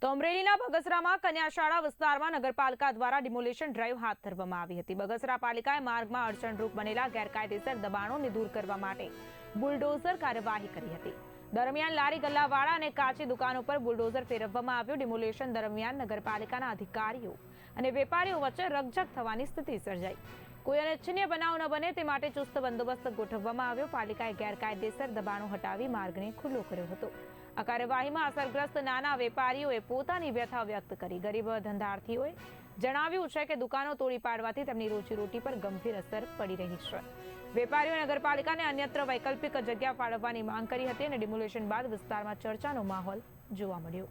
તો અમરેલીના બગસરામાં કન્યાશાળા વિસ્તારમાં નગરપાલિકા દ્વારા ડિમોલિશન ડ્રાઈવ હાથ ધરવામાં આવી હતી। બગસરા પાલિકાએ માર્ગમાં અડચણરૂપ બનેલા ગેરકાયદેસર દબાણોને દૂર કરવા માટે બુલડોઝર કાર્યવાહી કરી હતી। દરમિયાન લારી ગલ્લાવાળા અને કાચી દુકાનો પર બુલડોઝર ફેરવવામાં આવ્યું। ડિમોલિશન દરમિયાન નગરપાલિકાના અધિકારીઓ અને વેપારીઓ વચ્ચે રકઝક થવાની સ્થિતિ સર્જાઈ। કોઈ અનિચ્છનીય બનાવ ન બને તે માટે ચુસ્ત બંદોબસ્ત ગોઠવવામાં આવ્યો। પાલિકાએ ગેરકાયદેસર દબાણો હટાવી માર્ગને ખુલ્લો કર્યો હતો। આ કાર્યવાહીમાં અસરગ્રસ્ત નાના વેપારીઓએ પોતાની વ્યથા વ્યક્ત કરી। ગરીબ ધંધાર્થીઓએ જણાવ્યું છે કે દુકાનો તોડી પાડવાથી તેમની રોજીરોટી પર ગંભીર અસર પડી રહી છે। વેપારીઓએ નગરપાલિકાને અન્યત્ર વૈકલ્પિક જગ્યા ફાળવવાની માંગ કરી હતી અને ડિમોલિશન બાદ વિસ્તારમાં ચર્ચાનો માહોલ જોવા મળ્યો।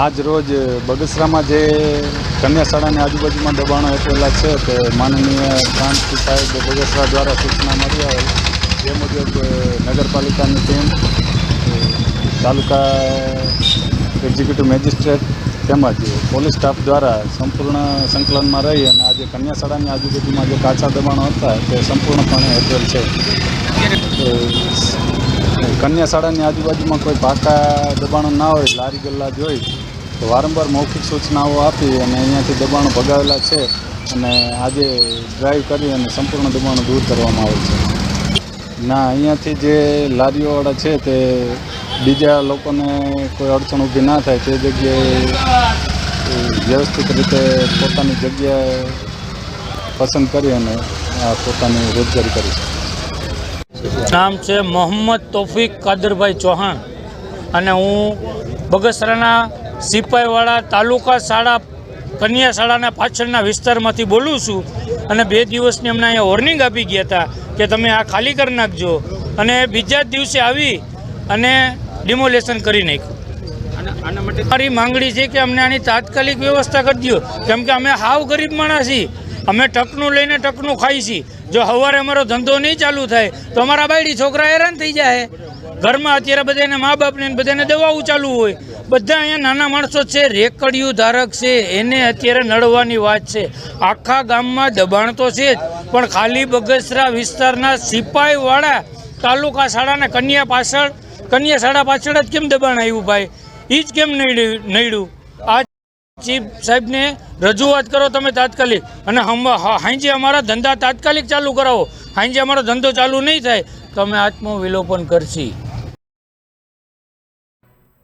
આજ રોજ બગસરામાં જે કન્યાશાળાની આજુબાજુમાં દબાણો હેઠળેલા છે તે માનનીય પ્રાંત સાહેબ બગસરા દ્વારા સૂચના મળી આવેલ જે મુજબ નગરપાલિકાની ટીમ, તાલુકા એક્ઝિક્યુટિવ મેજિસ્ટ્રેટ તેમજ પોલીસ સ્ટાફ દ્વારા સંપૂર્ણ સંકલનમાં રહી અને આજે કન્યાશાળાની આજુબાજુમાં જે કાચા દબાણો હતા તે સંપૂર્ણપણે હેઠળ છે। કન્યાશાળાની આજુબાજુમાં કોઈ પાકા દબાણો ના હોય, લારી ગલ્લા જોઈ તો વારંવાર મૌખિક સૂચનાઓ આપી અને અહીંયાથી દબાણો ભગાવેલા છે અને આજે ડ્રાઈવ કરી અને સંપૂર્ણ દબાણો દૂર કરવામાં આવે છે। ના, અહીંયાથી જે લારીઓવાળા છે તે બીજા લોકોને કોઈ અડચણ ઊભી ના થાય તે જગ્યાએ વ્યવસ્થિત રીતે પોતાની જગ્યાએ પસંદ કરી અને પોતાની રોજગારી કરી છે। નામ છે મોહમ્મદ તોફીક કાદરભાઈ ચૌહાણ અને હું બગસરાના સિપાહીવાળા તાલુકા શાળા કન્યા શાળાના પાછળના વિસ્તારમાંથી બોલું છું અને 2 દિવસની અમને અહીંયા વોર્નિંગ આપી ગયા હતા કે તમે આ ખાલી કરી નાખજો અને બીજા જ દિવસે આવી અને ડિમોલેશન કરી નાખ્યું। મારી માંગણી છે કે અમને આની તાત્કાલિક વ્યવસ્થા કરી દો, કેમ કે અમે હાવ ગરીબ માણસ છીએ। અમે ટકનું લઈને ટકનું ખાઈ છીએ। જો સવારે અમારો ધંધો નહીં ચાલુ થાય તો અમારા બાયડી છોકરા હેરાન થઈ જાય। ઘરમાં અત્યારે બધાને મા બાપને બધાને દવાઓ ચાલુ હોય। બધા અહીંયા નાના માણસો છે, રેકડિયું ધારક છે, એને અત્યારે નડવાની વાત છે। આખા ગામમાં દબાણ તો છે જ, પણ ખાલી બગસરા વિસ્તારના સિપાહીવાળા તાલુકા શાળાને કન્યા શાળા પાછળ જ કેમ દબાણ આવ્યું ભાઈ? એ જ કેમ નડ્યું? આ ચીફ સાહેબને રજૂઆત કરો તમે તાત્કાલિક, અને હાંજે અમારા ધંધા તાત્કાલિક ચાલુ કરાવો। હાંજે અમારો ધંધો ચાલુ નહીં થાય તો અમે આત્મવિલોપન કરશી।